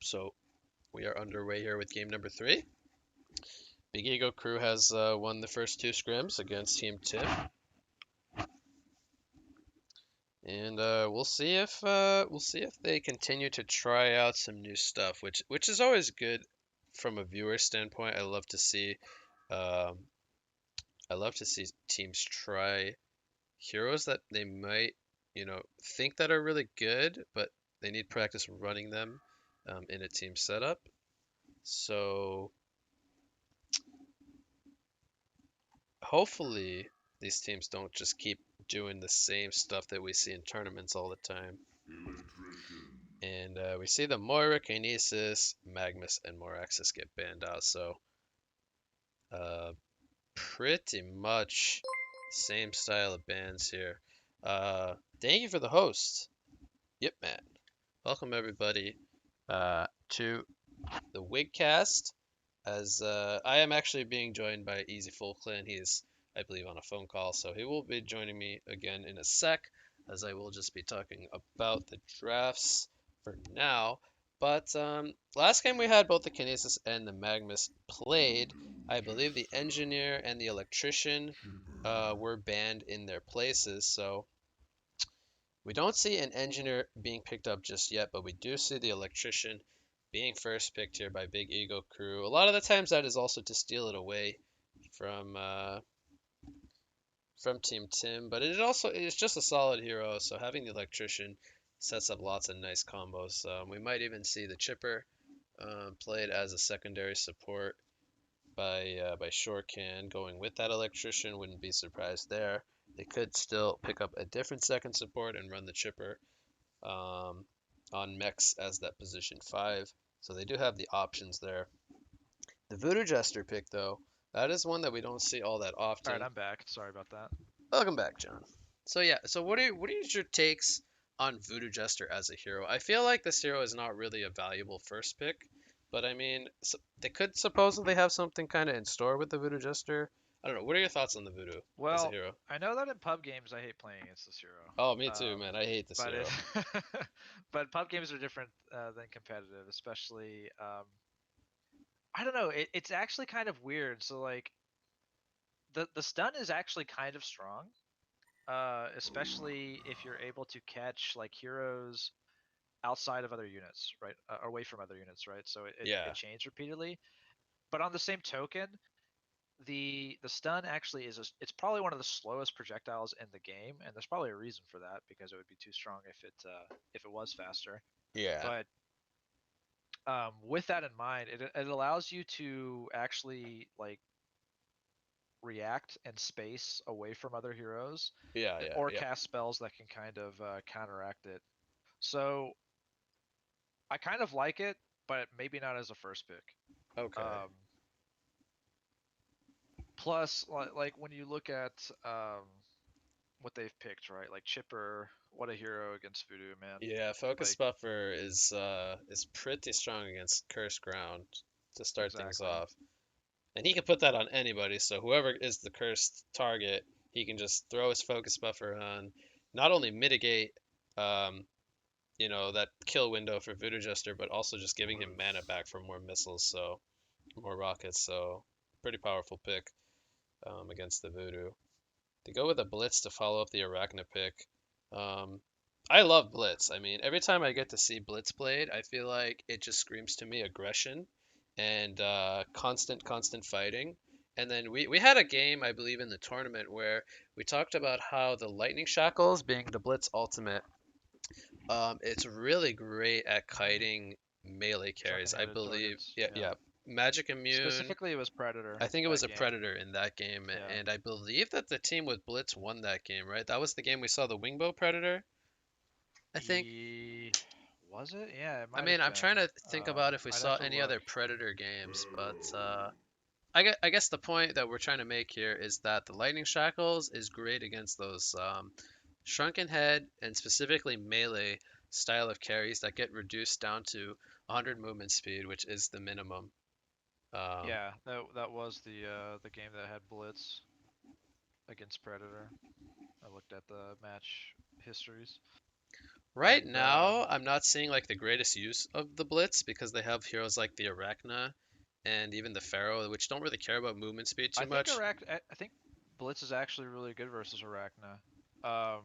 So we are underway here with game number 3. Big Ego Crew has won the first 2 scrims against Team Tim, and we'll see if they continue to try out some new stuff, which is always good from a viewer standpoint. Um, I love to see teams try heroes that they might, think that are really good, but they need practice running them in a team setup. So hopefully these teams don't just keep doing the same stuff that we see in tournaments all the time. And we see the Moira, Kinesis, Magnus, and Moraxis get banned out. So uh, pretty much same style of bans here. Thank you for the host. Yep, man. Welcome everybody to the Wigcast. As I am actually being joined by Easy Full Clan. He is, I believe, on a phone call, so he will be joining me again in a sec, as I will just be talking about the drafts for now. But last game we had both the Kinesis and the Magnus played. I believe the Engineer and the Electrician were banned in their places, so we don't see an Engineer being picked up just yet, but we do see the Electrician being first picked here by Big Ego Crew. A lot of the times that is also to steal it away from uh, from Team Tim, but it's just a solid hero. So having the Electrician sets up lots of nice combos. We might even see the Chipper played as a secondary support by Shorecan going with that Electrician. Wouldn't be surprised there. They could still pick up a different second support and run the Chipper um, on mechs as that position 5. So they do have the options there. The Voodoo Jester pick, though, that is one that we don't see all that All right, often. I'm back. Sorry about that. Welcome back, John. So yeah, so what are your takes on Voodoo Jester as a hero? I feel like this hero is not really a valuable first pick, but I mean, they could supposedly have something kind of in store with the Voodoo Jester. I don't know. What are your thoughts on the Voodoo as a Well, hero? I know that in pub games I hate playing against this hero. Oh, me too, man. I hate this But it, hero. but pub games are different than competitive, especially. I don't know. It's actually kind of weird. So like the stun is actually kind of strong, especially if you're able to catch like heroes outside of other units, right? Away from other units, right? So it Yeah. chains repeatedly. But on the same token, the stun actually it's probably one of the slowest projectiles in the game, and there's probably a reason for that because it would be too strong if it was faster. Yeah. But with that in mind, it allows you to actually like react and space away from other heroes, Yeah. Yeah. or Yeah. cast spells that can kind of counteract it. So I kind of like it, but maybe not as a first pick. Okay. Um, Plus, like when you look at what they've picked, right? Like Chipper, what a hero against Voodoo, man. Yeah, Focus Like Buffer is pretty strong against Cursed Ground to start things exactly. off. And he can put that on anybody, so whoever is the cursed target, he can just throw his Focus Buffer on, not only mitigate um, that kill window for Voodoo Jester, but also just giving him mana back for more missiles, so more rockets, so pretty powerful pick against the Voodoo. They go with a Blitz to follow up the Arachna pick. Um, I love Blitz. I mean, every time I get to see Blitz played, I feel like it just screams to me aggression and constant fighting. And then we had a game, I believe, in the tournament where we talked about how the Lightning Shackles, being the Blitz ultimate, it's really great at kiting melee carries. Shrunken I headed believe, targets. yeah, Yeah. yeah, Magic Immune. Specifically, it was Predator I think it was that a game. Predator in that game, Yeah. and I believe that the team with Blitz won that game, right? That was the game we saw the Wingbow Predator, I think. E was it? Yeah, it I might mean, have I'm been. trying to think about if we I'd have saw to any look. other Predator games, but I guess the point that we're trying to make here is that the Lightning Shackles is great against those shrunken head and specifically melee style of carries that get reduced down to 100 movement speed, which is the minimum. Um, Yeah, that was the game that had Blitz against Predator. I looked at the match histories. Right And now, I'm not seeing like the greatest use of the Blitz because they have heroes like the Arachna and even the Pharaoh, which don't really care about movement speed too much I think Blitz is actually really good versus Arachna,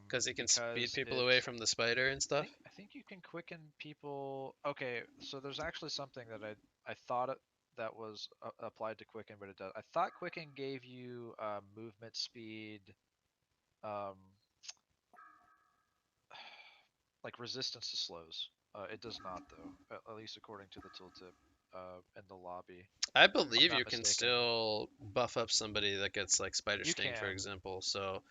because he can speed because people it away from the spider and stuff. I think you can quicken people. Okay, so there's actually something that I thought that was applied to quicken, but it does. I thought quicken gave you movement speed, um, like resistance to slows. It does not though, at least according to the tooltip in the lobby, I if I'm believe not you can mistaken. still buff up somebody that gets like spider You sting, for can. example. So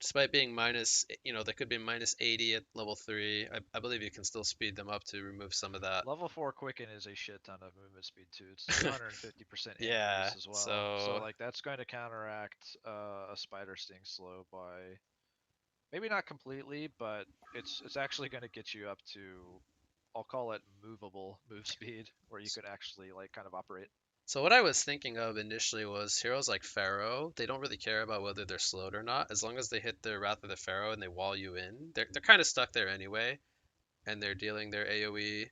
despite being minus, they could be minus 80 at level 3. I believe you can still speed them up to remove some of that. Level 4 Quicken is a shit ton of movement speed too. It's 250% Yeah, increase as well. So so like that's going to counteract a Spider Sting slow by maybe not completely, but it's actually going to get you up to, I'll call it movable move speed, where you could actually like kind of operate. so what I was thinking of initially was heroes like Pharaoh, they don't really care about whether they're slowed or not. As long as they hit the Wrath of the Pharaoh and they wall you in, they're kind of stuck there anyway, and they're dealing their AoE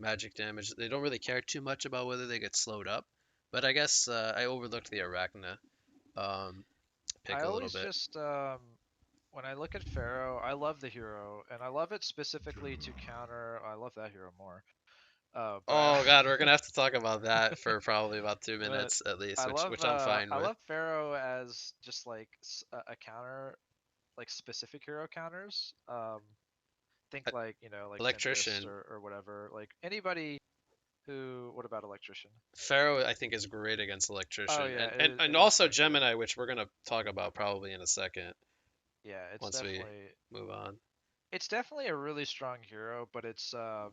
magic damage. They don't really care too much about whether they get slowed up. But I guess I overlooked the Arachna um, pick I a little always bit. just when I look at Pharaoh, I love the hero, and I love it specifically to counter. I love that hero more. But Oh god, we're gonna have to talk about that for probably about two but minutes at least, which I'm fine I with. love Pharaoh as just like a counter, like specific hero counters. Think Uh, like like Tempest Electrician, or whatever. Like anybody who. What about Electrician? Pharaoh, I think is great against Oh Electrician, yeah, and it is also pretty good. Gemini, which we're gonna talk about probably in a second Yeah, once we move on. it's definitely a really strong hero, but it's not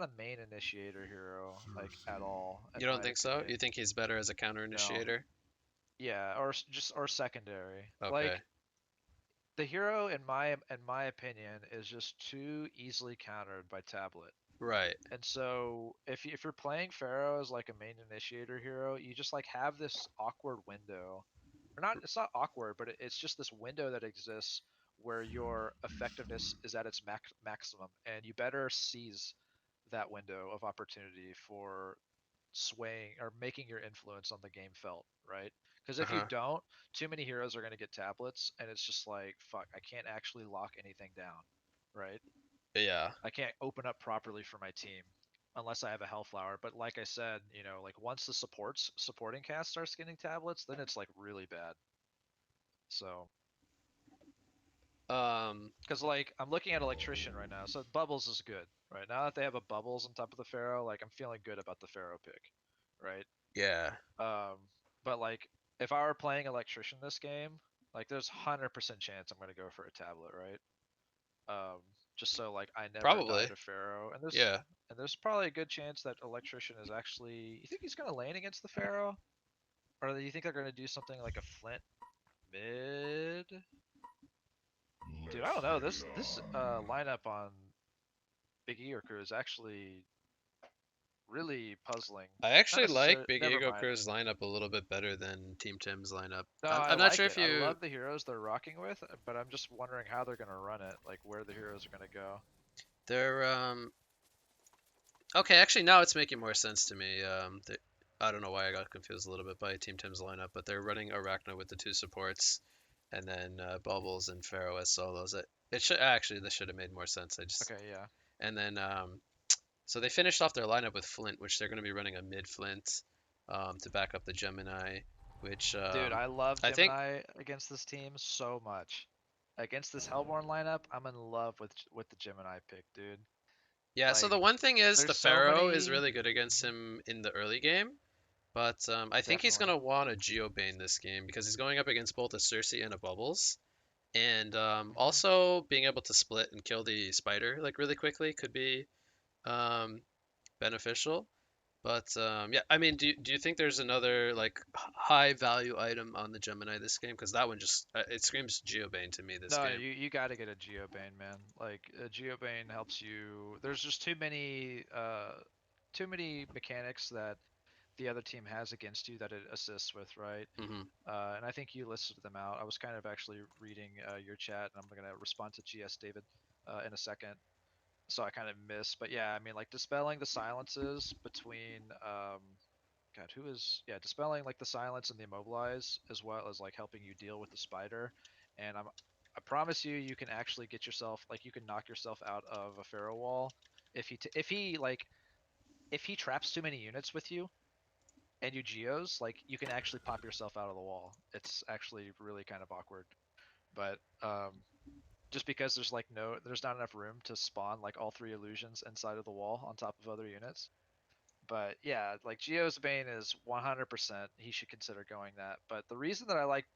a main initiator hero like at all in You don't my think so? opinion. You think he's better as a counter No. initiator? Yeah, or just or secondary. Okay, Like the hero in my opinion is just too easily countered by tablet. right. And so if you're playing Pharaoh as like a main initiator hero, you just like have this awkward window. Or not it's not awkward, but it's just this window that exists where your effectiveness is at its maximum and you better seize that window of opportunity for swaying or making your influence on the game felt, right? Because if you Uh-huh. don't, too many heroes are going to get tablets, and it's just like, fuck, I can't actually lock anything down, right? Yeah. I can't open up properly for my team unless I have a Hellflower. But like I said, like once the supporting cast starts getting tablets, then it's like really bad. So, Um, because like I'm looking at Electrician right now, so Bubbles is good, right? Now that they have a Bubbles on top of the Pharaoh, like I'm feeling good about the Pharaoh pick, right? yeah. Um, but like if I were playing Electrician this game, like there's 100% chance I'm gonna go for a tablet, right? Um, just so like I never die Probably. to Pharaoh, Yeah. and there's probably a good chance that Electrician is actually. You think he's gonna lane against the Pharaoh, or do you think they're gonna do something like a Flint mid? Dude, I don't know. This lineup on Big E or Crew is actually really puzzling. I Not actually like necessarily. Big Never Ego mind. Crew's lineup a little bit better than Team Tim's lineup. No, I'm I not sure like if it. I you love the heroes they're rocking with, but I'm just wondering how they're gonna run it, like where the heroes are gonna go. they're okay, actually now it's making more sense to me. I don't know why I got confused a little bit by Team Tim's lineup, but they're running Arachna with the two supports and then Bubbles and Pharaoh as solos. It should actually this should have made more sense. I just Okay, yeah. and then so they finished off their lineup with Flint, which they're going to be running a mid Flint to back up the Gemini, which Dude, I love I think Gemini against this team so much. Against this Hellborn lineup, I'm in love with the Gemini pick, dude. yeah. So Like, the one thing is there's the so Pharaoh is many. really good against Mhm. him in the early game. But I think he's Definitely. gonna want a Geobane this game because he's going up against both a Cersei and a Bubbles, and Hmm. also being able to split and kill the spider like really quickly could be um, beneficial. But yeah, I mean, do you think there's another like high value item on the Gemini this game? Because that one just it screams Geobane to me this No, game. you got to get a Geobane, man. Like a Geobane helps you. There's just too many mechanics that the other team has against you that it assists with, right? Hmm. And I think you listed them out. I was kind of actually reading your chat, and I'm gonna respond to GS David. in a second, so I kind of missed. But yeah, I mean, like dispelling the silences between God, who is yeah, dispelling like the silence and the immobilize as well as like helping you deal with the spider. And I promise you, you can actually get yourself like you can knock yourself out of a Pharaoh wall if if he like if he traps too many units with you and you geos, like you can actually pop yourself out of the wall. It's actually really kind of awkward, but just because there's not enough room to spawn like all three illusions inside of the wall on top of other units. But yeah, like Geo's Bane is 100%. He should consider going that. But the reason that I like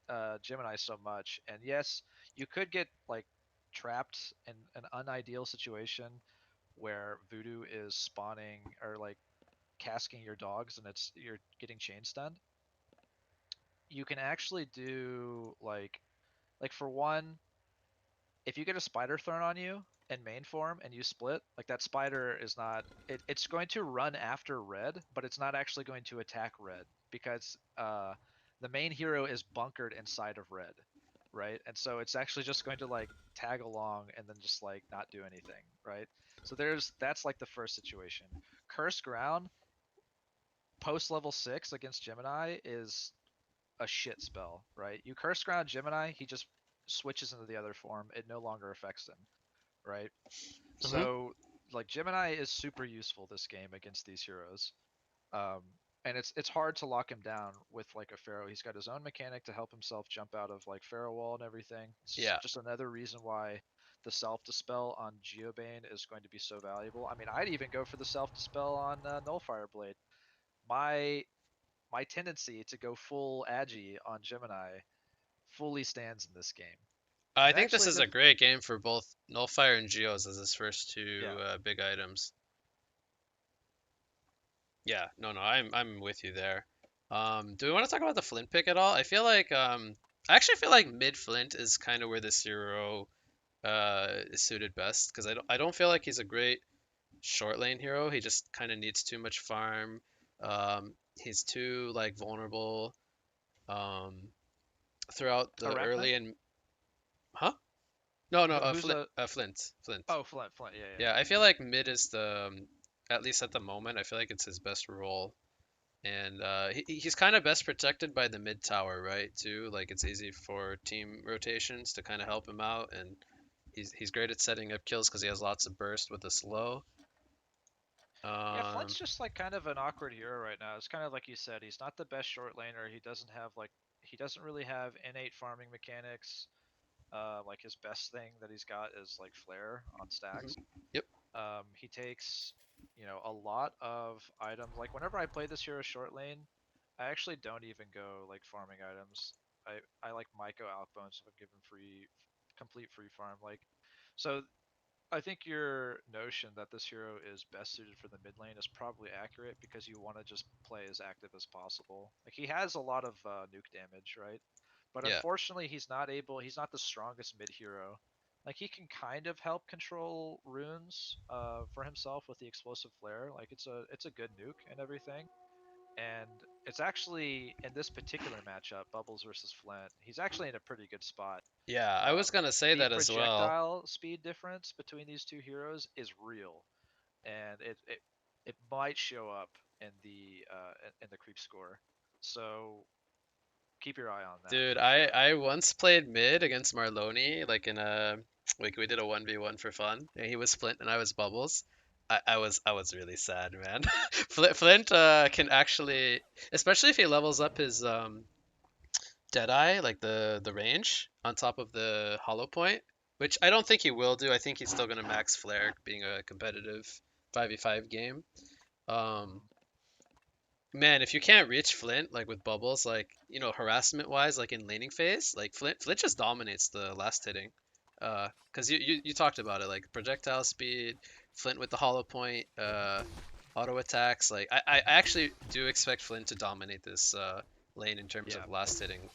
Gemini so much, and yes, you could get like trapped in an unideal situation where Voodoo is spawning or like casking your dogs and you're getting chain stunned. You can actually do like for one, if you get a spider thrown on you in main form and you split, like that spider is not it's going to run after red, but it's not actually going to attack red because the main hero is bunkered inside of red, right? And so it's actually just going to like tag along and then just like not do anything, right? So that's like the first situation. Curse ground post level 6 against Gemini is a shit spell, right? You curse ground Gemini, he just switches into the other form. It no longer affects him, right? Hmm. So like Gemini is super useful this game against these heroes. Um, and it's hard to lock him down with like a Pharaoh. He's got his own mechanic to help himself jump out of like Pharaoh wall and everything. It's Yeah. just another reason why the self dispel on Geobane is going to be so valuable. I mean, I'd even go for the self dispel on Nullfire Blade. My my tendency to go full agi on Gemini fully stands in this game. I And think this actually, is a great game for both Nullfire and Geos as his first two yeah, big items. Yeah, no, I'm with you there. Do we want to talk about the Flint pick at all? I actually feel like mid Flint is kind of where this hero is suited best because I don't feel like he's a great short lane hero. He just kind of needs too much farm. He's too like vulnerable um, throughout the Arachne. early and huh? No, Who's a Flint. oh Flint Flint yeah Yeah, I feel like mid is the at least at the moment. I feel like it's his best role, and he's kind of best protected by the mid tower, right? Too like it's easy for team rotations to kind of help him out, and he's great at setting up kills because he has lots of burst with the slow. yeah. Um, Flint's just like kind of an awkward hero right now. It's kind of like you said. He's not the best short laner. He doesn't really have innate farming mechanics. Like his best thing that he's got is like flare on mhm. stacks. Yep. He takes, a lot of items. Like whenever I play this hero short lane, I actually don't even go like farming items. I like Myco Outbones if I'm given complete free farm. Like, so I think your notion that this hero is best suited for the mid lane is probably accurate because you want to just play as active as possible. Like he has a lot of nuke damage, right? But Yeah. unfortunately, He's not the strongest mid hero. Like he can kind of help control runes for himself with the explosive flare. Like it's a good nuke and everything. And it's actually in this particular matchup, Bubbles versus Flint. He's actually in a pretty good spot. Yeah, I um, was gonna say the that as well. projectile speed difference between these two heroes is real, and it might show up in the creep score. So keep your eye on that Dude, for I sure. I once played mid against Marloni, like in a like we did a 1v1 for fun. And he was Flint and I was Bubbles. I was really sad, man. Flint can actually, especially if he levels up his Deadeye, like the range on top of the Hollow Point, which I don't think he will do. I think he's still gonna max Flare, being a competitive 5v5 game. Um, Mhm. Man, if you can't reach Flint like with bubbles, like harassment wise, like in laning phase, like Flint just dominates the last hitting. Because you talked about it, like projectile speed, Flint with the hollow point, auto attacks. Like I actually do expect Flint to dominate this lane in terms Yeah, of last hitting.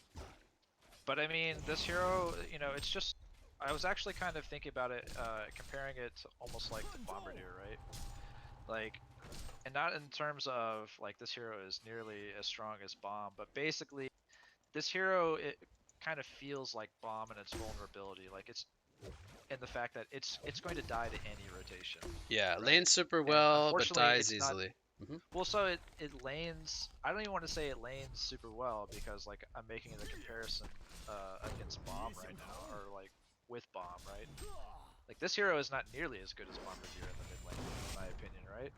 but I mean, this hero, it's just. I was actually kind of thinking about it, comparing it to almost like to Bombardier, right? Like, and not in terms of like this hero is nearly as strong as Bomb, but basically this hero it kind of feels like Bomb in its vulnerability. Like in the fact that it's going to die to any rotation, Yeah, right? lanes super And well, but unfortunately, dies it's not. easily. Hmm. Well, so it lanes. I don't even want to say it lanes super well because like I'm making the comparison against Bomb right now, or like with Bomb, right? Like this hero is not nearly as good as Bomb Revere in the mid lane, in my opinion, right?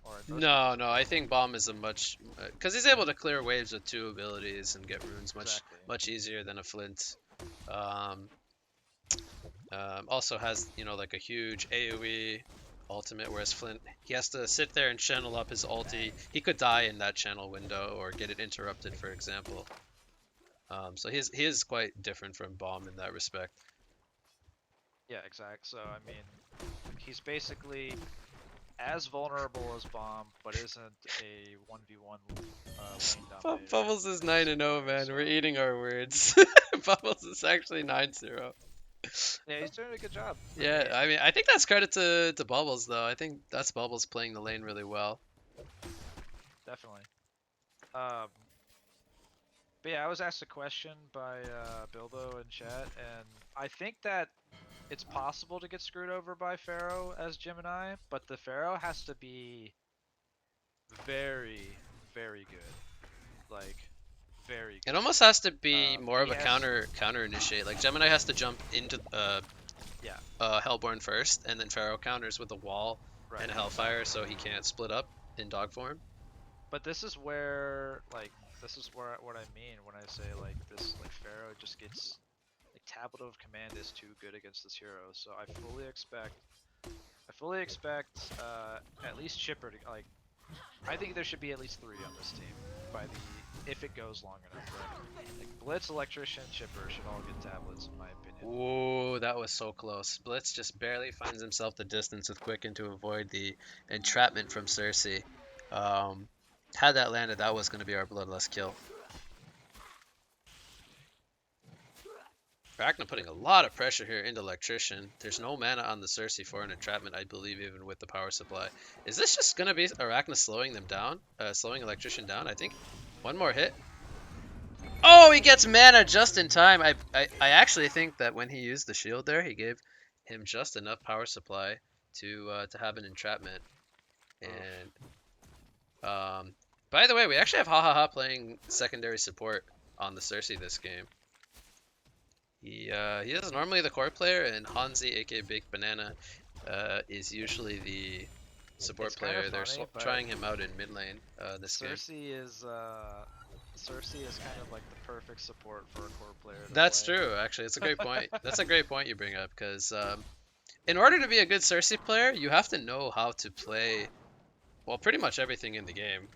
Or in most No, people's no, I opinion. think Bomb is a much because he's able to clear waves with two abilities and get runes Exactly. much easier than a Flint. Um, also has like a huge AOE ultimate, whereas Flint he has to sit there and channel up his ulti. He could die in that channel window or get it interrupted, for example. So he is quite different from Bomb in that respect. Yeah, exact. So I mean, he's basically as vulnerable as Bomb, but isn't a 1v1 lane dominator Bubbles is in the 9 same and 0, way. man. So We're eating our words. Bubbles is actually 9-0. yeah, he's doing a good job. I Yeah, mean, I mean, I think that's credit to Bubbles though. I think that's Bubbles playing the lane really well. definitely. Um, but yeah, I was asked a question by Bilbo in chat, and I think that it's possible to get screwed over by Pharaoh as Gemini, but the Pharaoh has to be very, very good. Like, very It good. almost has to be more of He a has, counter initiate. Like Gemini has to jump into yeah, Hellborn first, and then Pharaoh counters with a wall and right. a Hellfire, so he can't split up in dog form. But this is where, like, this is where what I mean when I say like this, like Pharaoh just gets like Tablet of Command is too good against this hero. So I fully expect at least Chipper to like. I think there should be at least 3 on this team by the if it goes long enough, right? Like Blitz, Electrician, Chipper should all get tablets in my opinion. Ooh, that was so close. Blitz just barely finds himself the distance with Quicken to avoid the entrapment from Cersei. Um, had that landed, that was going to be our bloodlust kill. Ragnar putting a lot of pressure here into Electrician. There's no mana on the Cersei for an entrapment, I believe, even with the power supply. Is this just going to be Arachna slowing them down? Slowing Electrician down, I think. One more hit. Oh, he gets mana just in time. I actually think that when he used the shield there, he gave him just enough power supply to have an entrapment. Oof. And by the way, we actually have Ha Ha Ha playing secondary support on the Cersei this game. He is normally the core player, and Hanzi, aka Big Banana, is usually the support It's kind of player. They're funny, but trying him out in mid lane this game. Cersei is kind of like the perfect support for a core player to That's play. true, actually. It's a great point. That's a great point you bring up because in order to be a good Cersei player, you have to know how to play, well, pretty much everything in the game,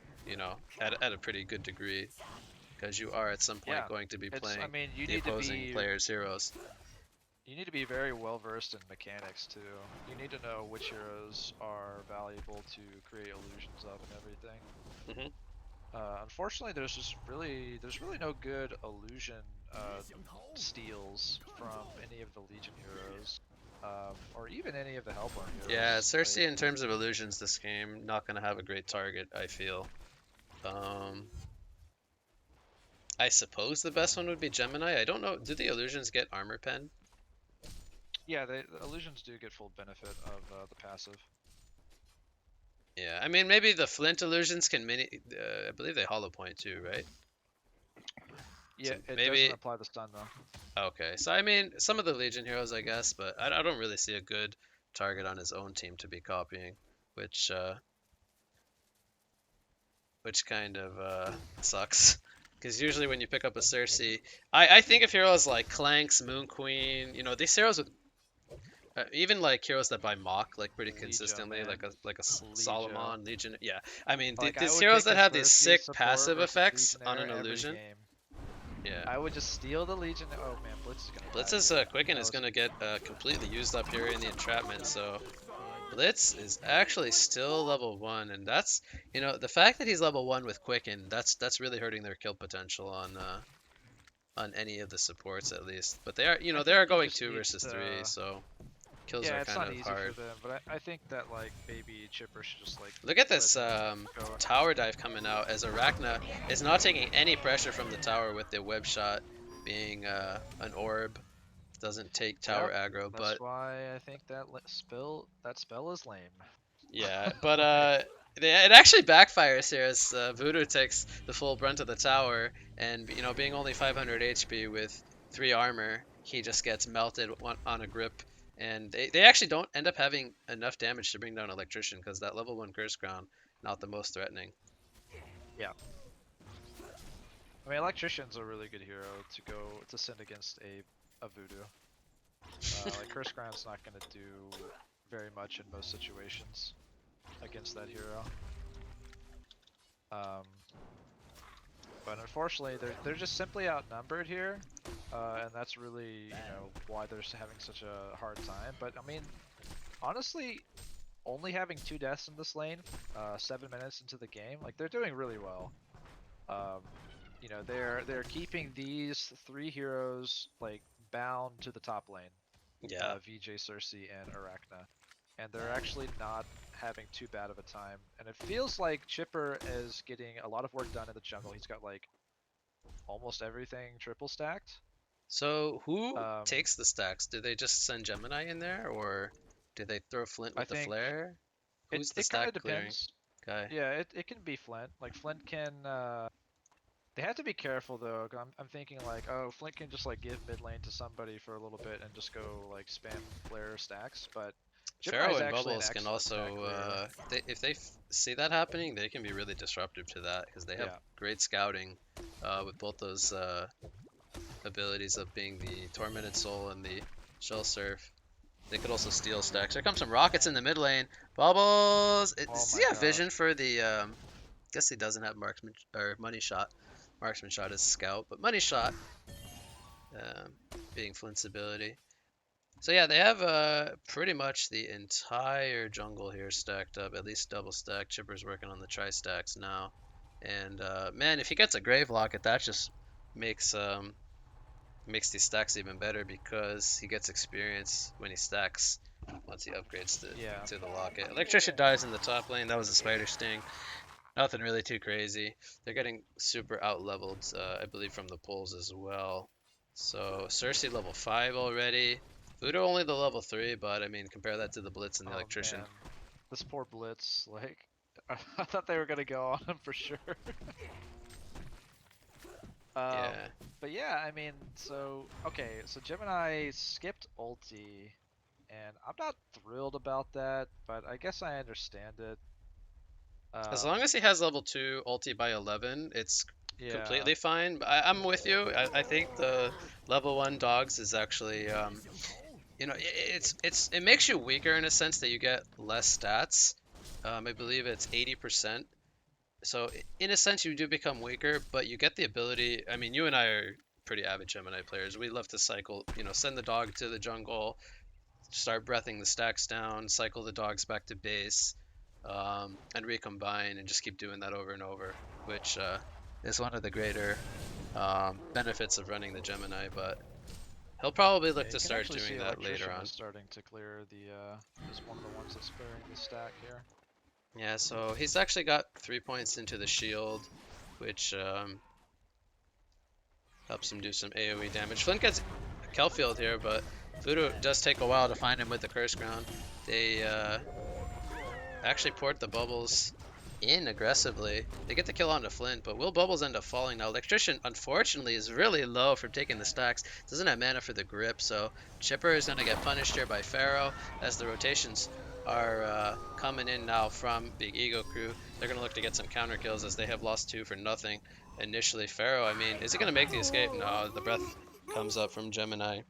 at a pretty good degree, because you are at some point Yeah, going to be it's. I playing mean, the opposing player's heroes. you need to be very well versed in mechanics too. You need to know which heroes are valuable to create illusions of and everything. Hmm. Unfortunately, there's really no good illusion uh, steals from any of the Legion heroes, or even any of the Hellborn Yeah, heroes. Cersei in terms of illusions this game, not going to have a great target, I feel. Um, I suppose the best one would be Gemini. I don't know. Do the illusions get armor pen? Yeah, the illusions do get full benefit of the passive. Yeah, I mean maybe the Flint illusions can mini. I believe they hollow point too, right? Yeah, So it doesn't maybe apply the stun though. okay. So I mean some of the Legion heroes, I guess, but I don't really see a good target on his own team to be copying, which uh, which kind of sucks. Because usually when you pick up a Cersei, I think of heroes like Clanks, Moon Queen, these heroes with even like heroes that buy mock like pretty Legion, consistently, man. like a Legio. Solomon, Legion. Yeah, I mean Like I these would heroes pick a that have these Cersei sick support passive versus effects on Legionnaire an every illusion. game. Yeah, I would just steal the Legion. Oh man, Blitz is gonna die Blitz's here. Quicken That is was gonna get completely used up here in the entrapment. So Blitz is actually still level 1, and that's the fact that he's level 1 with Quicken. That's really hurting their kill potential on any of the supports at least. But they are I they think are he going just 2 needs versus 3, to. so kills are Yeah, it's kind not of easy for hard. them, but I think that like maybe Chipper should just like Look at let this him go. tower dive coming out as Arachna is not taking any pressure from the tower with the web shot being an orb. Doesn't take tower Yep. aggro, That's but why I think that spell is lame. yeah, but Like, it actually backfires here as Voodoo takes the full brunt of the tower, and being only 500 HP with 3 armor, he just gets melted on a grip, and they actually don't end up having enough damage to bring down Electrician because that level 1 Curse Crown not the most threatening. yeah. I mean, Electrician's a really good hero to send against a Voodoo. Like Curse Crown's not gonna do very much in most situations against that hero. Um, but unfortunately, they're just simply outnumbered here, and that's really why they're having such a hard time. But I mean, honestly, only having 2 deaths in this lane, 7 minutes into the game, like they're doing really well. Um, they're keeping these 3 heroes like bound to the top lane, Yeah. VJ, Cersei, and Arachna, and they're actually not having too bad of a time. And it feels like Chipper is getting a lot of work done in the jungle. He's got like almost everything triple stacked. So who Um, takes the stacks? Do they just send Gemini in there, or do they throw Flint I with the think flare? it Who's the it kind stack of clearing depends. guy? Yeah, it can be Flint. Like Flint can. They have to be careful though. 'Cause I'm thinking like, oh, Flint can just like give mid lane to somebody for a little bit and just go like spam flare stacks. But Gemini Pharaoh is and actually an Bubbles can excellent stack also, clearer. if they see that happening, they can be really disruptive to that because they have Yeah. great scouting with both those abilities of being the Tormented Soul and the Shell Surf. They could also steal stacks. There comes some rockets in the mid lane. Bubbles! Oh Does he my have god. vision for the? Guess he doesn't have marksman or money shot. Marksman shot is scout, but money shot um, being Flint's ability. So yeah, they have pretty much the entire jungle here stacked up, at least double stacked. Chipper's working on the tri stacks now, and man, if he gets a grave locket, that just makes makes these stacks even better because he gets experience when he stacks once he upgrades Yeah. to the locket. Electrician dies in the top lane. That was a spider sting. Nothing really too crazy. They're getting super out leveled, I believe, from the pulls as well. So Cersei level 5 already. Voodoo only the level 3, but I mean, compare that to the Blitz and the Oh Electrician. man. This poor Blitz. Like, I thought they were gonna go on him for sure. Um, Yeah. but yeah, I mean, so okay, so Gemini skipped ulti, and I'm not thrilled about that, but I guess I understand it. As Um, long as he has level 2 ulti by 11, it's yeah, completely fine. I'm with you. I think the level 1 dogs is actually, it makes you weaker in a sense that you get less stats. I believe it's 80%. So in a sense, you do become weaker, but you get the ability. I mean, you and I are pretty avid Gemini players. We love to cycle, send the dog to the jungle, start breathing the stacks down, cycle the dogs back to base, and recombine, and just keep doing that over and over, which is one of the greater benefits of running the Gemini. But he'll probably yeah, look you to can start actually see doing that later Electrician is on. starting to clear is one of the ones that's clearing the stack here. Yeah, so he's actually got 3 points into the shield, which helps him do some AoE damage. Flint gets Kelfield here, but Voodoo does take a while to find him with the Curse Ground. They actually port the bubbles in aggressively. They get the kill onto Flint, but will bubbles end up falling now? Electrician, unfortunately, is really low from taking the stacks. Doesn't have mana for the grip, so Chipper is going to get punished here by Pharaoh as the rotations are coming in now from Big Ego Crew. They're going to look to get some counter kills as they have lost 2 for nothing. Initially, Pharaoh, I mean, is he going to make the escape? No, the breath comes up from Gemini.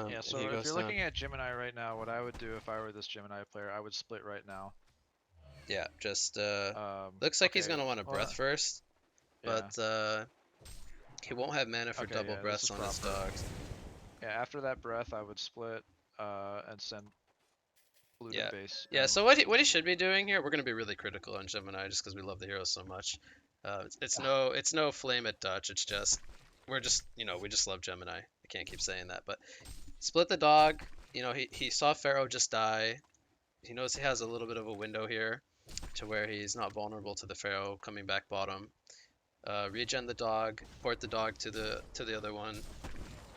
Yeah, And so he if goes you're down. looking at Gemini right now, what I would do if I were this Gemini player, I would split right now. Yeah, just looks like he's Okay, going to want to breath well, first, but yeah, he won't have mana for okay, double yeah, this breaths is on his proper. dogs. Yeah, after that breath, I would split, and send blue to Yeah. base, Yeah, and so what he should be doing here, we're going to be really critical on Gemini just because we love the hero so much. It's no flame at Dutch. It's just we're just we just love Gemini. I can't keep saying that, but split the dog. He saw Pharaoh just die. He knows he has a little bit of a window here to where he's not vulnerable to the Pharaoh coming back bottom. Regen the dog, port the dog to the other one,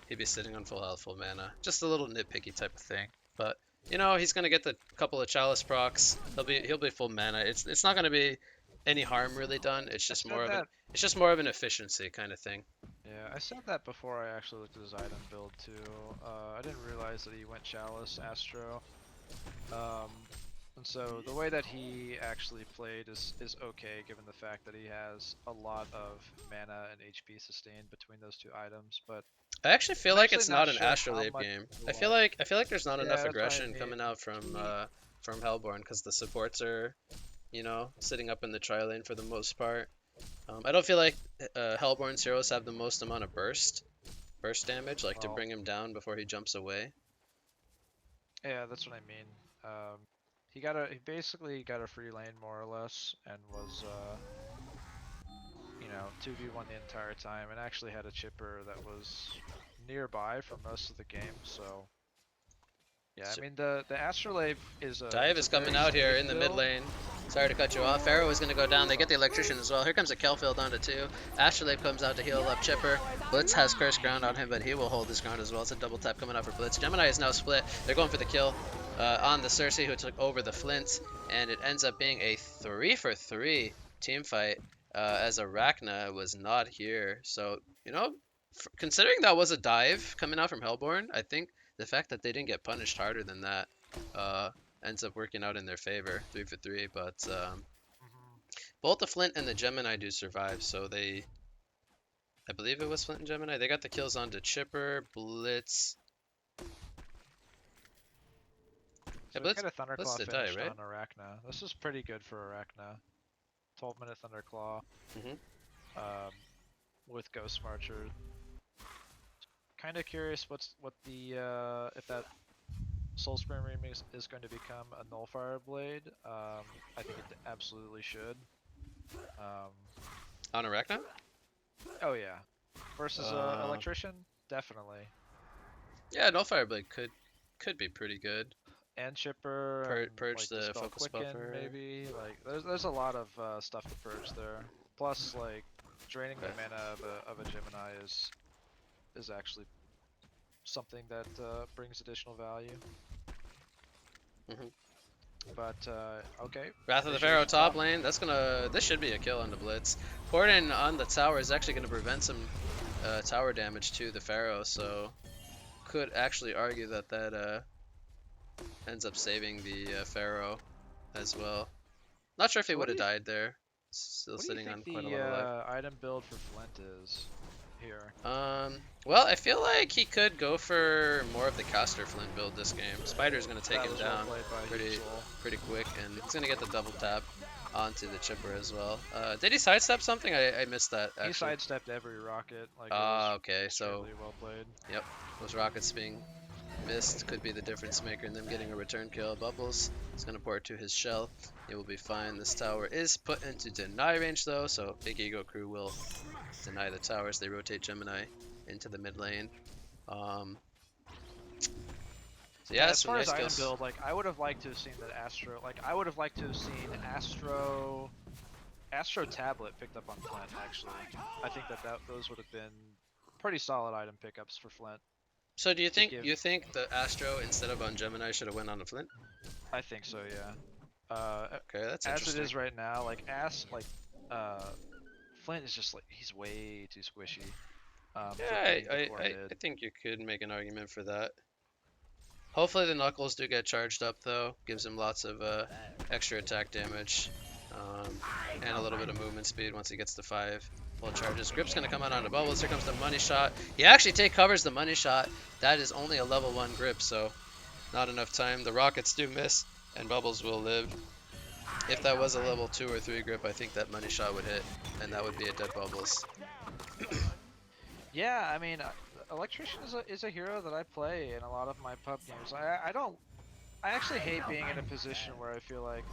he'd be sitting on full health, full mana. Just a little nitpicky type of thing. But he's gonna get the couple of chalice procs. He'll be full mana. It's not gonna be any harm really done. It's I just said more of an that. it's just more of an efficiency kind of thing. Yeah, I said that before I actually looked at his item build too. I didn't realize that he went Chalice Astro. Um, and so the way that he actually played is okay, given the fact that he has a lot of mana and HP sustained between those two items. But I actually feel I'm like actually it's not not an sure how Astrolabe much game. you I feel like there's not Yeah, enough that's what I aggression mean. coming out from Hellborn because the supports are sitting up in the tri lane for the most part. I don't feel like Hellborn's heroes have the most amount of burst damage, like to Well, bring him down before he jumps away. yeah, that's what I mean. He basically got a free lane more or less, and was 2v1 the entire time, and actually had a chipper that was nearby for most of the game. So yeah, I So, mean the Astrolabe Dive it's a is coming very out here safe in the mid build. lane. Sorry to cut you off. Pharaoh is going to go down. They get the electrician as well. Here comes a Kelfield onto two. Astrolabe comes out to heal up Chipper. Blitz has Curse Ground on him, but he will hold his ground as well. It's a double tap coming out for Blitz. Gemini is now split. They're going for the kill on the Cersei, who took over the Flint, and it ends up being a 3-for-3 team fight as Arachna was not here. So, considering that was a dive coming out from Hellborn, I think the fact that they didn't get punished harder than that uh, ends up working out in their favor, 3-for-3. But Mhm. both the Flint and the Gemini do survive, so I believe it was Flint and Gemini. They got the kills onto Chipper, Blitz. Yeah, So we Blitz, got a Blitz Thunderclaw did die, finished right? on Arachna. This is pretty good for Arachna. 12-minute Thunderclaw hmm um, with Ghost Marcher. Kind of curious what the if that Soul Scrim remix is going to become a Nullfire Blade. I think it absolutely should. Um, On Arachna? oh yeah, versus Uh, Electrician, definitely. yeah, no Fireblade could be pretty good. And Chipper and Purge like the Dispel focus Quicken buffer. maybe. Like there's a lot of stuff to purge there. Plus like draining the Okay. mana of a Gemini is actually something that brings additional value. hmm But okay, Wrath of the Pharaoh initiation top top. lane. This should be a kill on the Blitz. Corden on the tower is actually going to prevent some tower damage to the Pharaoh, so could actually argue that ends up saving the Pharaoh as well. Not sure if he So would have died there. Still what do you sitting think on quite a the lot of life. item build for Flint is here? Well, I feel like he could go for more of the caster Flint build this game. Spider's gonna take That him was well down played by Heat pretty Soul. pretty quick, and he's gonna get the double tap onto the chipper as well. Did he sidestep something? I missed that He actually. sidestepped every rocket. Like it was Ah, okay. So, extremely well played. yep, those rockets being missed could be the difference maker in them getting a return kill. Bubbles is gonna pour it to his shell. It will be fine. This tower is put into deny range though, so Big Ego Crew will deny the towers. They rotate Gemini into the mid lane. Um, so yeah, As some far as nice item kills. build, like I would have liked to have seen that Astro. Like I would have liked to have seen Astro Tablet picked up on Flint. Actually, I think that those would have been pretty solid item pickups for Flint So do you to think give. you think the Astro instead of on Gemini should have went on the Flint? I think so, yeah. Okay, that's As it interesting. is right now, uh, Flint is just like he's way too squishy for Yeah, playing the core I mid. think you could make an argument for that. Hopefully the Knuckles do get charged up though. Gives him lots of extra attack damage and a little bit of movement speed once he gets to 5 full charges. Grip's gonna come out on the bubbles. Here comes the money shot. He actually covers the money shot. That is only a level 1 grip, so not enough time. The rockets do miss, and bubbles will live. If that was a level 2 or 3 grip, I think that money shot would hit, and that would be a dead bubbles. Yeah, I mean, Electrician is a hero that I play in a lot of my pub games. I don't. I actually hate being in a position where I feel like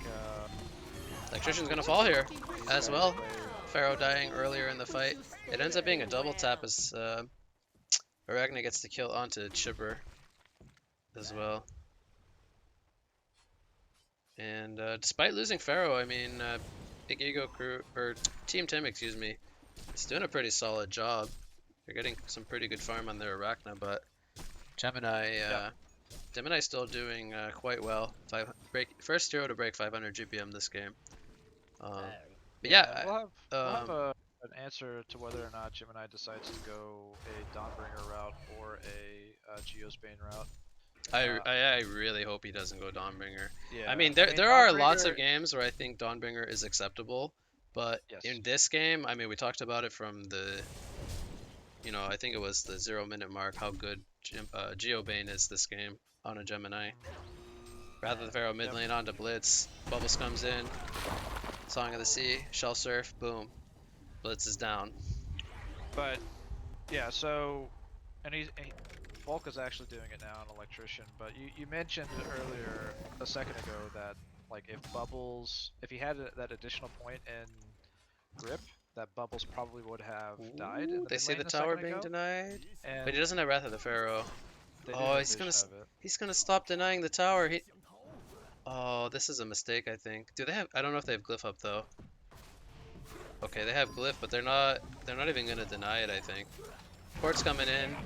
Electrician's gonna fall here these as guys well. play. Pharaoh dying earlier in the fight. It ends up being a double tap as Arachne gets the kill onto Chipper as well. And despite losing Pharaoh, I mean, Big Ego Crew, or Team Tim, excuse me, is doing a pretty solid job. They're getting some pretty good farm on their Arachna, but Gemini, Yep. Gemini's still doing quite well. First hero to break 500 GPM this game. But Yeah, yeah, we'll have an answer to whether or not Gemini decides to go a Dawnbringer route or a Geosbane route. I really hope he doesn't go Dawnbringer. I Yeah, mean, I mean there are lots of Dawnbringer. games where I think Dawnbringer is acceptable, but Yes. in this game, I mean, we talked about it from I think it was the 0 minute mark, how good Geobane is this game on a Gemini. Rather than Pharaoh mid Yep. lane onto Blitz, Bubbles comes in, Song of the Sea, Shell Surf, boom, Blitz is down. But yeah, so and Bulk is actually doing it now, an electrician. But you mentioned earlier a second ago that like if he had that additional point in grip, that Bubbles probably would have died in Ooh, the they mid see lane the a tower second being ago, denied, and but he doesn't have Wrath of the Pharaoh. they do Oh, have vision of it. he's gonna stop denying the tower. Oh, this is a mistake, I think. Do they have? I don't know if they have Glyph up though. Okay, they have Glyph, but they're not even gonna deny it, I think. Port's coming in.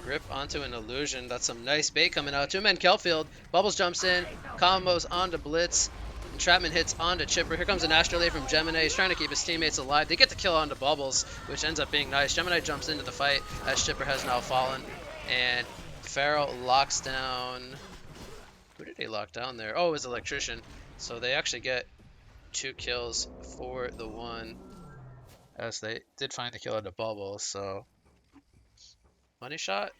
Grip onto an illusion. That's some nice bait coming out. Two men Kelfield. Bubbles jumps in. Combos onto Blitz. Entrapment hits onto Chipper. Here comes an Astrolabe from Gemini. He's trying to keep his teammates alive. They get the kill onto Bubbles, which ends up being nice. Gemini jumps into the fight as Chipper has now fallen. And Pharaoh locks down. Who did he lock down there? Oh, it was Electrician. So they actually get 2 kills for the one, as they did find the kill onto Bubbles. So money shot?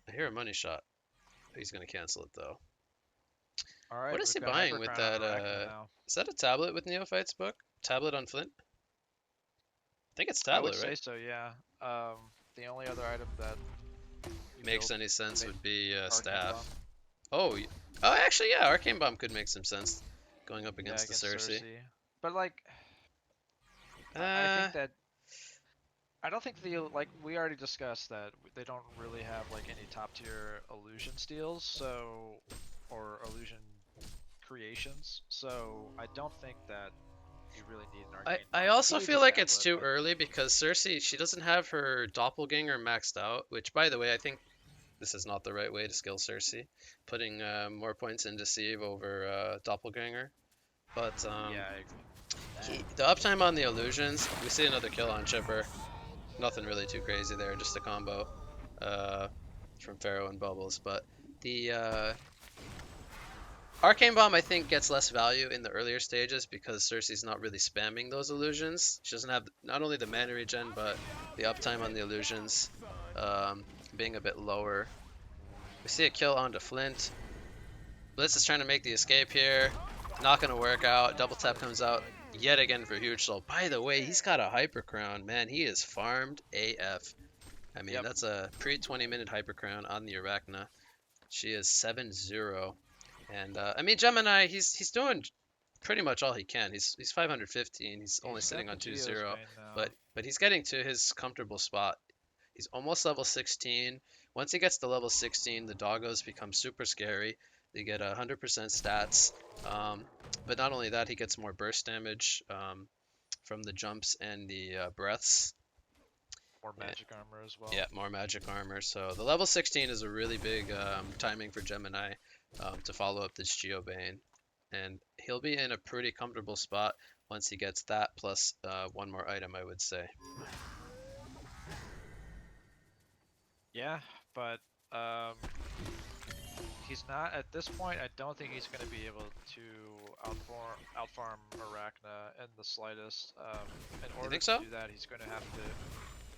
I hear a money shot. He's gonna cancel it though. All What right, is we've he got buying with Hypercrown on that? Arachna now. Is that a tablet with Neophyte's book? Tablet on Flint? I think it's I would tablet, say right? so, yeah. The only other item that you Makes build any sense make would be Arcane staff. Bomb. Oh, oh, actually, yeah, Arcane Bomb could make some sense going up Yeah, against the against Cersei. Cersei. But like, I Uh, think that I don't think the like we already discussed that they don't really have like any top tier illusion steals, so or illusion creations. So I don't think that you really need an I arcane I bomb. He also needs a feel like it's stablet, too but early because Cersei, she doesn't have her doppelganger maxed out, which by the way, I think this is not the right way to skill Cersei, putting more points in Deceive over doppelganger. But yeah, the uptime on the illusions, we see another kill on Chipper. Nothing really too crazy there, just a combo uh, from Pharaoh and Bubbles. But the Arcane Bomb, I think, gets less value in the earlier stages because Cersei's not really spamming those illusions. She doesn't have not only the mana regen, but the uptime on the illusions being a bit lower. We see a kill onto Flint. Blitz is trying to make the escape here. Not going to work out. Double tap comes out yet again for Huge Soul. By the way, he's got a Hyper Crown. Man, he is farmed AF. I mean, yep. that's a pre 20-minute Hyper Crown on the Arachna. She is 7-0. And I mean, Gemini, he's doing pretty much all he can. He's 515. He's only He's got sitting the on 2-0, Geosbane now. but he's getting to his comfortable spot. He's almost level 16. Once he gets to level 16, the doggos become super scary. They get 100% stats. Um, but not only that, he gets more burst damage from the jumps and the breaths. More Eh, magic armor as well. Yeah, more magic armor. So the level 16 is a really big timing for Gemini to follow up this Geobane. And he'll be in a pretty comfortable spot once he gets that, plus one more item, I would say. Yeah, but he's not at this point. I don't think he's going to be able to outfarm Arachna in the slightest. In You order think to so? do that, he's going to have to.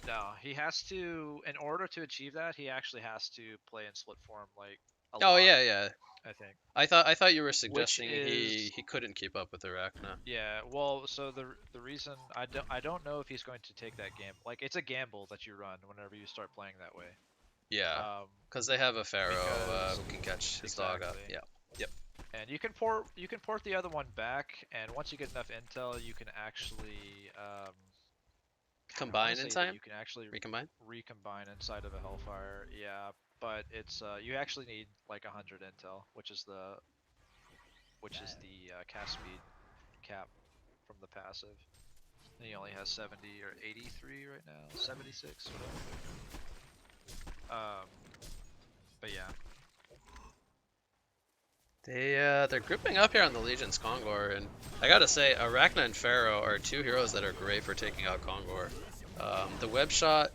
No, he has to. In order to achieve that, he actually has to play in split form like a Oh lot. yeah, yeah. I think, I thought you were which suggesting is he couldn't keep up with Arachna. yeah. Well, so the reason I don't know if he's going to take that gamble. Like it's a gamble that you run whenever you start playing that way. Yeah, Um, because they have a Pharaoh because who can catch his dog up. exactly. Yeah. Yep. And you can port the other one back, and once you get enough intel, you can actually I want Combine to in say that time. you can actually Recombine. recombine inside of a Hellfire. Yeah, but it's you actually need like 100 intel, which is the cast speed cap from the passive. He only has 70 or 83 right now, 76, whatever. But yeah, They're grouping up here on the Legion's Kongor, and I gotta say, Arachna and Pharaoh are two heroes that are great for taking out Kongor. The web shot,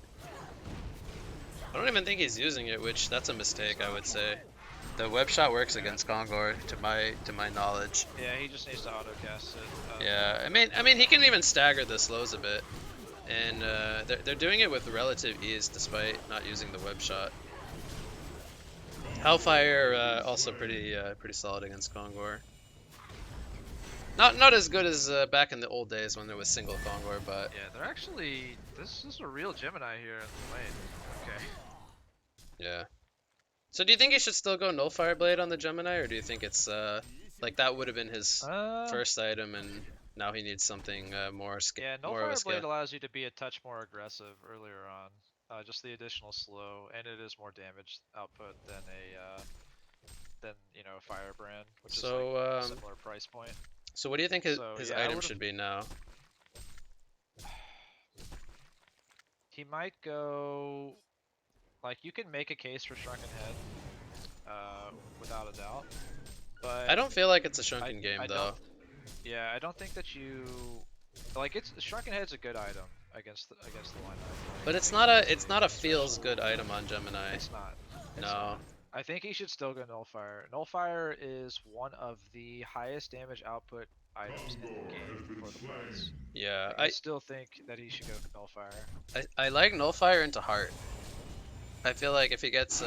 I don't even think he's using it, which that's a mistake, I would say. The web shot works against Kongor, to my knowledge. yeah, he just needs to auto cast it. Yeah, I mean, he can even stagger the slows a bit, and they're doing it with relative ease despite not using the web shot. Hellfire also pretty solid against Kongor. Not as good as back in the old days when there was single Kongor, but Yeah, they're actually. This is a real Gemini here in the lane. Okay. yeah. So do you think he should still go Nullfire Blade on the Gemini, or do you think it's like that would have been his Uh, first item, and now he needs something yeah, more of a Nullfire Blade scale? allows you to be a touch more aggressive earlier on. Just the additional slow, and it is more damage output than a Firebrand, which is like So a similar price point. so what do you think So his yeah, I item would have. should be now? He might go like you can make a case for Shrunken Head, without a doubt. I But don't feel like it's a I shrunken game I don't though, yeah I don't think that you like it's Shrunken Head's a good item against the lineup. but Like I think it is it's not a a feels special. good item on Gemini. It's not. It's No. not. I think he should still go Nullfire. Nullfire is one of the highest damage output items in the game for the price. Yeah, Like I still think that he should go Nullfire. I like Nullfire into Heart. I feel like if he gets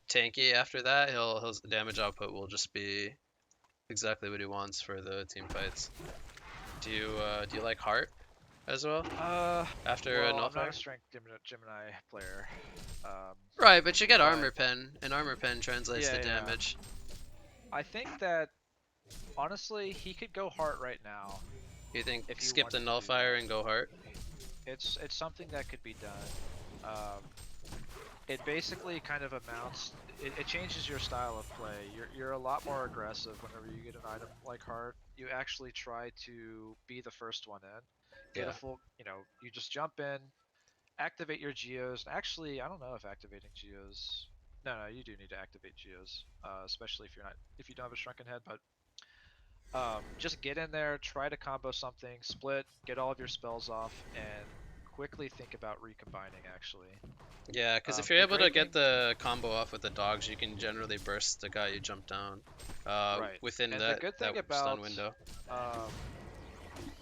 tanky after that, his damage output will just be exactly what he wants for the team fights. Do you like Heart as well after Well, I'm not Nullfire? a strength Gemini player. Um, Right, but you get but Armor Pen, and Armor Pen translates to yeah, yeah. damage. I think that honestly he could go Heart right now You think if you skip the wanted to do Nullfire that. and go Heart? It's something that could be done. Um, it basically kind of amounts. It changes your style of play. You're a lot more aggressive whenever you get an item like Heart. You actually try to be the first one in. Get a Yeah. full. You just jump in, activate your geos. Actually, I don't know if activating geos. No, no, you do need to activate geos, especially if you don't have a shrunken head. But just get in there, try to combo something, split, get all of your spells off, and quickly think about recombining. Actually, Yeah, because if you're the able to great get thing, the combo off with the dogs, you can generally burst the guy you jump down right? within And that stun window. um,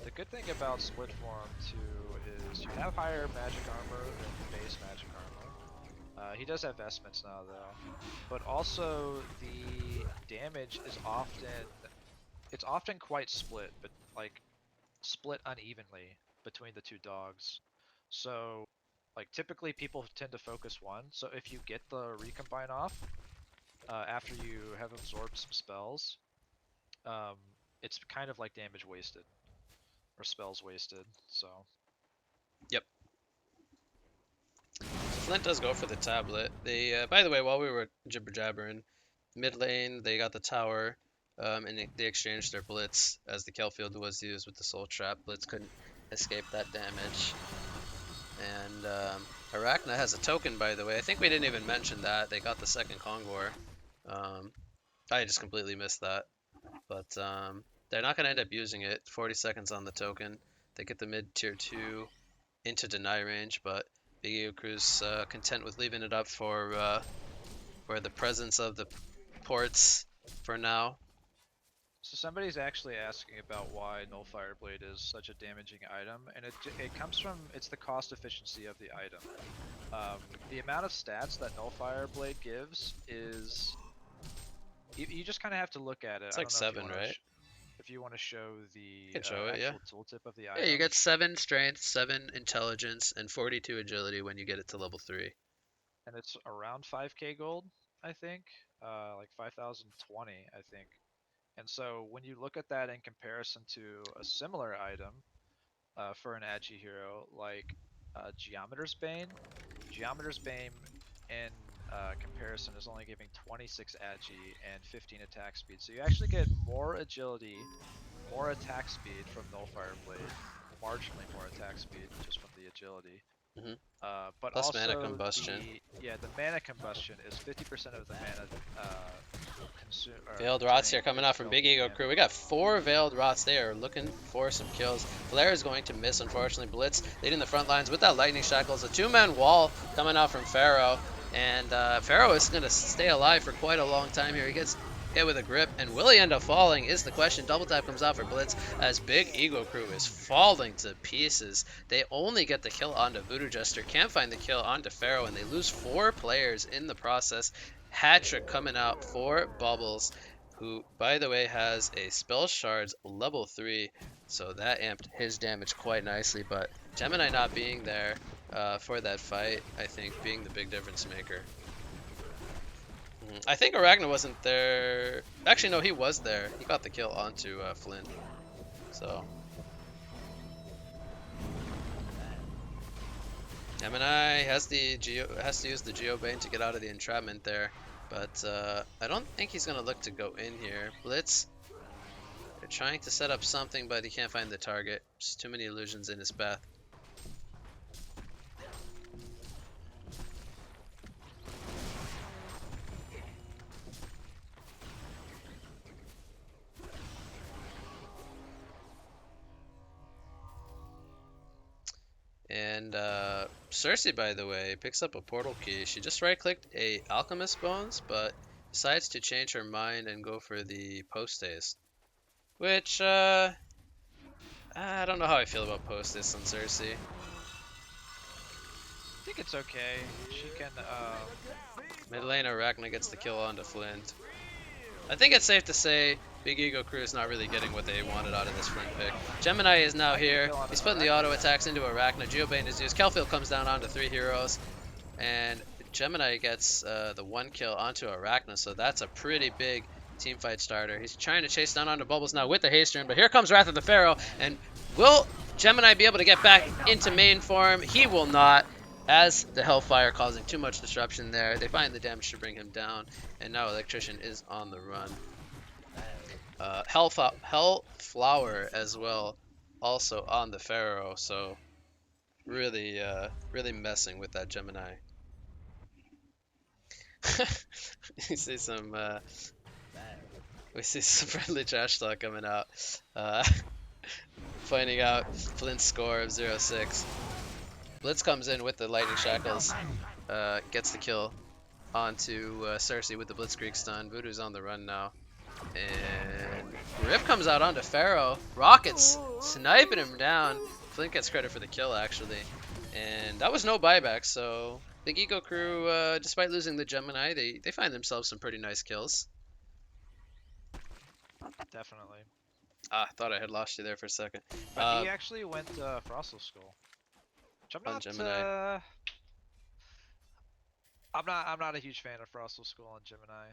the good thing about split form too is you have higher magic armor than base magic armor. He does have vestments now though, but also the damage is often quite split, but like split unevenly between the two dogs. So like typically people tend to focus one. So if you get the recombine off after you have absorbed some spells, um, it's kind of like damage wasted or spells wasted. So Yep. Flint does go for the tablet. They, by the way, while we were jibber jabbering, mid lane they got the tower, and they exchanged their blitz as the Kelfield was used with the soul trap. Blitz couldn't escape that damage, and Arachna has a token, by the way. I think we didn't even mention that they got the second Kongor. Um, I just completely missed that, but they're not gonna end up using it. 40 seconds on the token. They get the mid tier two into deny range, but Big Ego Crew's content with leaving it up for the presence of the ports for now. somebody's actually asking about why Nullfire Blade is such a damaging item, and it comes from it's the cost efficiency of the item. The amount of stats that Nullfire Blade gives is you just kind of have to look at it. It's I like don't know if you 7, want to right? if you want to show You the can show it, yeah. actual tooltip of the Yeah, you item, get 7 strength, 7 intelligence, and 42 agility when you get it to level 3. and it's around 5k gold, I think, like 5020, I think. And so when you look at that in comparison to a similar item for an agi hero like Geometer's Bane, Geometer's Bane in comparison is only giving 26 agi and 15 attack speed. So you actually get more agility more attack speed from Nullfire Blade, marginally more attack speed just from the agility. Hmm. But Plus mana also combustion. the mana combustion is 50% of the mana Veiled Rots drained here coming is out from felt Big in Ego damage. Crew. We got 4 Veiled Rots there looking for some kills. Flare is going to miss, unfortunately. Blitz leading the front lines with that Lightning Shackles. A 2-man wall coming out from Pharaoh. And Pharaoh is going to stay alive for quite a long time here. He gets hit with a grip, and will he end up falling is the question. Double tap comes out for Blitz as Big Ego Crew is falling to pieces. They only get the kill onto Voodoo Jester, can't find the kill onto Pharaoh, and they lose 4 players in the process. Hat-trick coming out for Bubbles, who, by the way, has a Spell Shards level 3, so that amped his damage quite nicely, but Gemini not being there for that fight, I think, being the big difference maker. I think Arachna wasn't there. Actually, no, he was there. He got the kill onto Flint, so... Gemini has to use the Geobane to get out of the entrapment there, but I don't think he's gonna look to go in here. Blitz, they're trying to set up something, but he can't find the target. Just too many illusions in his path. And Cersei, by the way, picks up a portal key. She just right-clicked a Alchemist Bones, but decides to change her mind and go for the Post Haste. Which, I don't know how I feel about Post Haste on Cersei. I think it's okay. She can. Mid lane Arachna gets the kill onto Flint. I think it's safe to say Big Ego Crew is not really getting what they wanted out of this Flint pick. Gemini is now here. He's putting the auto attacks into Arachna. Geobane is used. Kelfield comes down onto 3 heroes. And Gemini gets the 1 kill onto Arachna, so that's a pretty big team fight starter. He's trying to chase down onto Bubbles now with the haste rune, but here comes Wrath of the Pharaoh. And will Gemini be able to get back into main form? He will not, as the Hellfire causing too much disruption there. They find the damage to bring him down, and now Electrician is on the run. Hellflower as well, also on the Pharaoh, so really, really messing with that Gemini. we see some, we see some friendly trash talk coming out, pointing out Flint's score of 0-6. Blitz comes in with the Lightning Shackles, gets the kill onto Cersei with the Blitzkrieg stun. Voodoo's on the run now. And Rip comes out onto Pharaoh. Rockets sniping him down. Flint gets credit for the kill, actually. And that was no buyback, so Big Ego Crew, despite losing the Gemini, they find themselves some pretty nice kills. Definitely. Ah, thought I had lost you there for a second. But he actually went Frostal Skull, which I'm On not. Gemini. I'm not a huge fan of Frostal Skull on Gemini.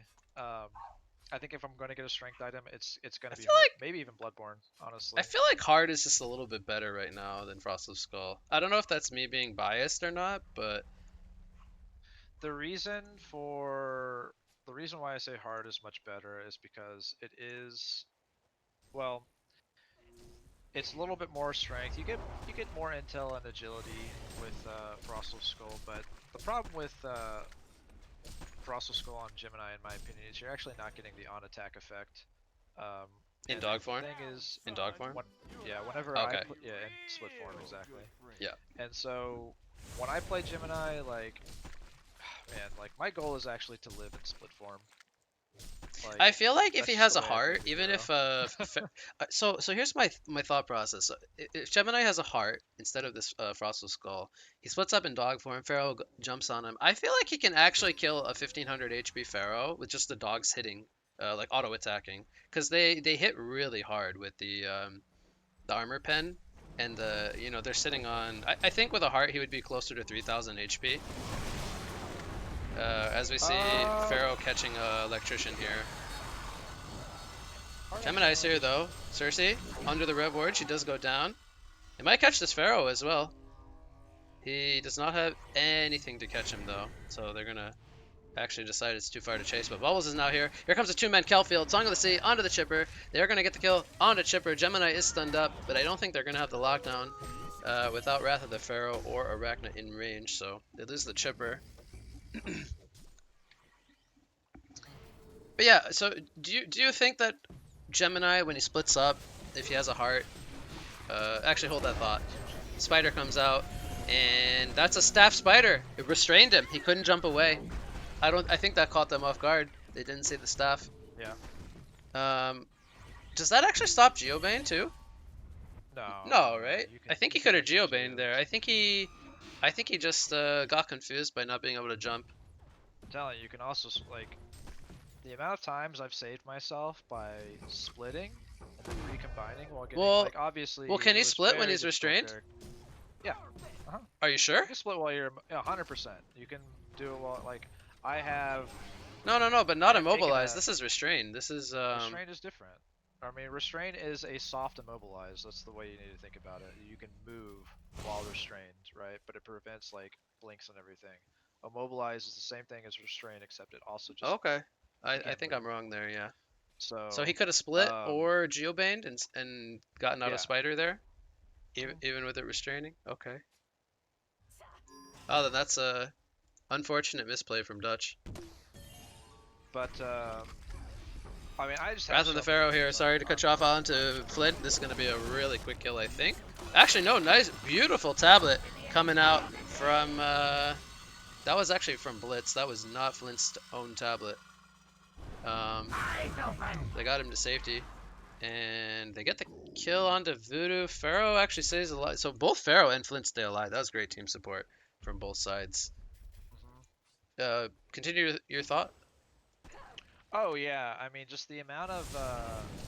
I think if I'm going to get a strength item, it's going I to be feel hard. like Maybe even Bloodborne, honestly. I feel like Hard is just a little bit better right now than Frost of Skull. I don't know if that's me being biased or not, but The reason for the reason why I say hard is much better is because it is, well, it's a little bit more strength. You get more intel and agility with Frostal Skull, but the problem with Frostal Skull on Gemini, in my opinion, is you're actually not getting the on attack effect. in And dog the form? thing is, In dog form? whenever Okay. yeah, in split form exactly. Yeah. And so when I play Gemini, like, man, like my goal is actually to live in split form. Like, I feel like if that's he just has the a way I play heart, the even hero. if so here's my thought process. So, if Gemini has a heart instead of this Frostal Skull, he splits up in dog form. Pharaoh jumps on him. I feel like he can actually kill a 1500 HP Pharaoh with just the dogs hitting, like auto attacking, because they hit really hard with the armor pen, and they're sitting on. I think with a heart he would be closer to 3000 HP. As we see Pharaoh catching a electrician here. Gemini's here though. Cersei under the Rev Ward. She does go down. They might catch this Pharaoh as well. He does not have anything to catch him though, so they're gonna actually decided it's too far to chase, but Bubbles is now here. Here comes a two-man Kelfield. Song of the Sea onto the Chipper. They're going to get the kill onto Chipper. Gemini is stunned up, but I don't think they're going to have the lockdown without Wrath of the Pharaoh or Arachna in range, so they lose the Chipper. But yeah, so do you think that Gemini, when he splits up, if he has a heart, actually hold that thought. Spider comes out, and that's a staff spider. It restrained him. He couldn't jump away. I think that caught them off guard. They didn't see the staff. Yeah. Um, does that actually stop Geobane too? No. No, right? You can, I think he you can could have actually Geobane there. I think he just got confused by not being able to jump. I'm telling you, you can also like the amount of times I've saved myself by splitting and then recombining while getting Well, like obviously well, can it he was split when very he's difficult restrained? there. Yeah. Uh-huh. Are you sure? You can split while you're 100%. You can do it while like I have No, but I not have taken immobilized. a This is restrained. This is restraint is different. I mean, restrain is a soft immobilize. That's the way you need to think about it. You can move while restrained, right? But it prevents like blinks and everything. Immobilize is the same thing as restrain, except it also just okay. I you I can't think move. I'm wrong there. Yeah. So he So, could have split um, or geobaned and gotten out of yeah. spider there, Mhm. even with it restraining. Okay. Oh, then that's a unfortunate misplay from Dutch. But I mean, I just have Wrath of so the many Pharaoh here. things Sorry to on cut you off on to Flint. This is going to be a really quick kill, I think. Actually, no, nice, beautiful tablet coming out from. That was actually from Blitz. That was not Flint's own tablet. Um, they got him to safety, and they get the kill onto Voodoo. Pharaoh actually stays alive. So both Pharaoh and Flint stay alive. That was great team support from both sides. Mhm. Continue your thought. Oh yeah, I mean just the amount of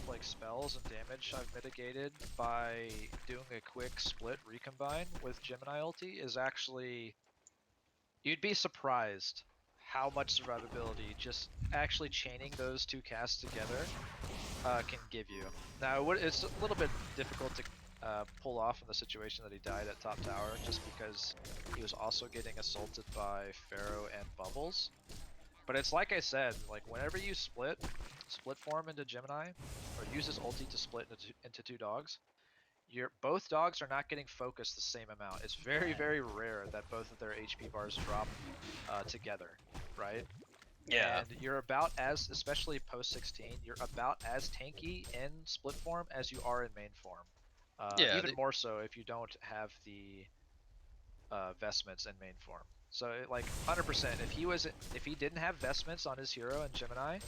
like spells and damage I've mitigated by doing a quick split recombine with Gemini ulti is actually you'd be surprised how much survivability just actually chaining those two casts together can give you. Now it's a little bit difficult to pull off in the situation that he died at top tower just because he was also getting assaulted by Pharaoh and Bubbles. But it's like I said, like whenever you split form into Gemini, or use his ulti to split into two dogs, both dogs are not getting focused the same amount. It's very rare that both of their HP bars drop together, right? Yeah. And you're about as, especially post 16, you're about as tanky in split form as you are in main form. Yeah. Even more so if you don't have the vestments in main form. So like 100%, if he didn't have vestments on his hero in Gemini,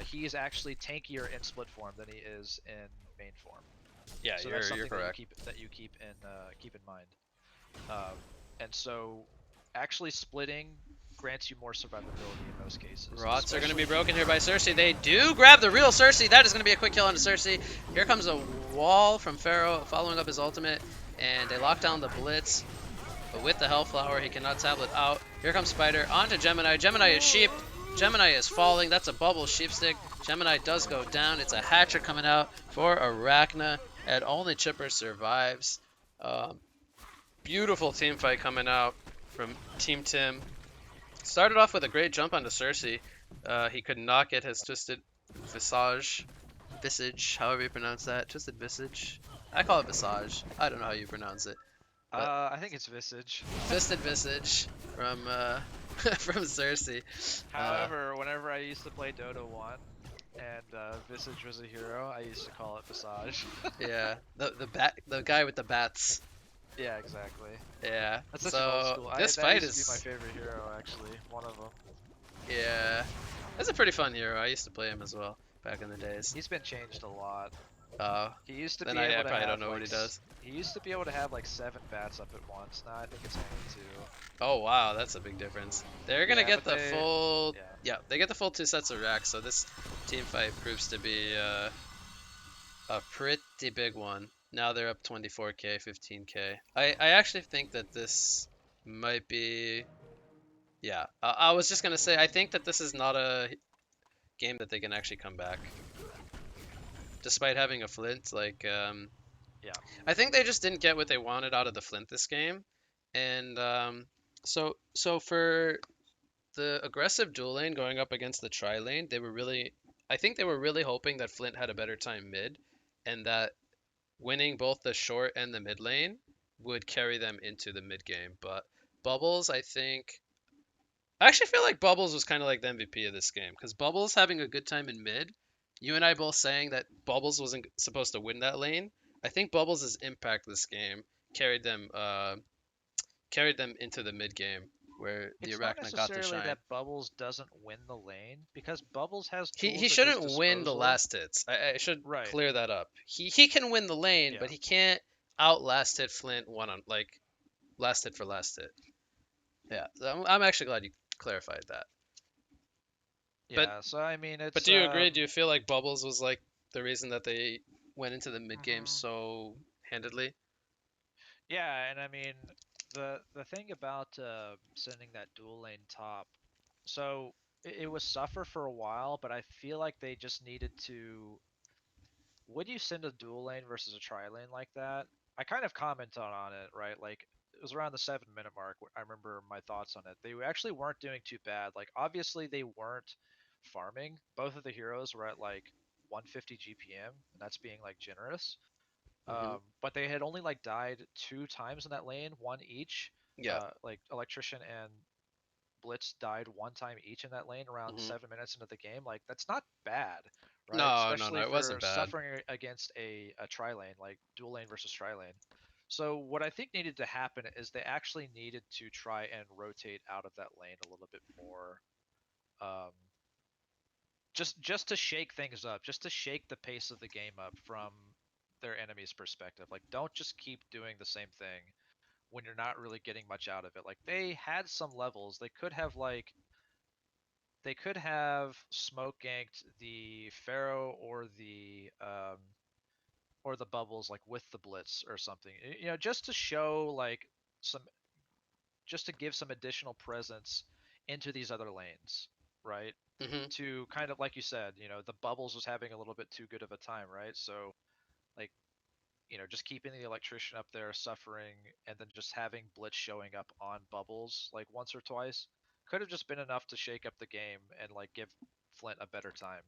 he is actually tankier in split form than he is in main form. Yeah. So that's You're something that correct. you keep in mind. Um, and so actually splitting grants you more survivability in most cases, Rots are going to be especially. broken here by Cersei. They do grab the real Cersei. That is going to be a quick kill onto Cersei. Here comes a wall from Pharaoh following up his ultimate, and they lock down the Blitz. But with the Hellflower, he cannot tablet out. Here comes Spider onto Gemini. Gemini is sheep. Gemini is falling. That's a bubble sheep stick. Gemini does go down. It's a hatchet coming out for Arachna, and only Chipper survives. Um, Beautiful team fight coming out from Team Tim. Started off with a great jump onto Cersei. He could not get his twisted visage, however you pronounce that. Twisted visage. I call it visage. I don't know how you pronounce it, but I think it's Visage. twisted visage from from Cersei. Uh, However, whenever I used to play Dota 1 and Visage was a hero, I used to call it Visage. yeah, the guy with the bats. Yeah, exactly. Yeah. That's such an old So school. this That fight used to be my is favorite hero, actually. One of them. yeah. That's a pretty fun hero. I used to play him as well back in the days. He's been changed a lot. Uh, He used to then be I able to probably don't have know what like he does. he used to be able to have like 7 bats up at once. Now I think it's only 2. Oh wow, that's a big difference. They're gonna Yeah, get but the they full, yeah. yeah, they get the full 2 sets of racks. So this team fight proves to be a pretty big one. Now they're up 24k, 15k. I actually think that this might be, yeah. I was just gonna say I think that this is not a game that they can actually come back, despite having a Flint. Like Yeah. I think they just didn't get what they wanted out of the Flint this game, and so for the aggressive dual lane going up against the tri lane, I think they were really hoping that Flint had a better time mid, and that winning both the short and the mid lane would carry them into the mid game. But Bubbles, I actually feel like Bubbles was kind of like the MVP of this game because Bubbles having a good time in mid. You and I both saying that Bubbles wasn't supposed to win that lane. I think Bubbles' impact this game carried them uh, carried them into the mid game where the It's not Arachna got to necessarily shine. that Bubbles doesn't win the lane because Bubbles has He tools at his shouldn't win the disposal. last hits. I should Right. clear that up. He can win the lane, but Yeah. he can't outlast hit Flint one on like last hit for last hit. Yeah, I'm actually glad you clarified that. But Yeah. So I mean, but it's do you agree? Do you feel like Bubbles was like the reason that they went into the mid game mhm. so handedly? Yeah, and I mean the thing about sending that dual lane top, so it was suffer for a while, but I feel like they just needed to. Would you send a dual lane versus a tri lane like that? I kind of commented on it, right? Like it was around the 7 minute mark. I remember my thoughts on it. They actually weren't doing too bad. Like obviously they weren't farming. Both of the heroes were at like 150 GPM, and that's being like generous. Hmm. But they had only like died 2 times in that lane, one each. Yeah. Like Electrician and Blitz died 1 time each in that lane around Hmm. 7 minutes into the game. Like that's not bad, right? No, no, no, Especially it for wasn't bad. suffering against a tri lane, like dual lane versus tri lane. So what I think needed to happen is they actually needed to try and rotate out of that lane a little bit more. Um, just to shake things up, just to shake the pace of the game up from their enemy's perspective. Like don't just keep doing the same thing when you're not really getting much out of it. Like they had some levels. They could have smoke ganked the Pharaoh or the bubbles like with the blitz or something. Just to show like some just to give some additional presence into these other lanes, right? Hmm. To kind of like you said, the bubbles was having a little bit too good of a time, right? So like just keeping the electrician up there suffering and then just having Blitz showing up on bubbles like once or twice could have just been enough to shake up the game and like give Flint a better time.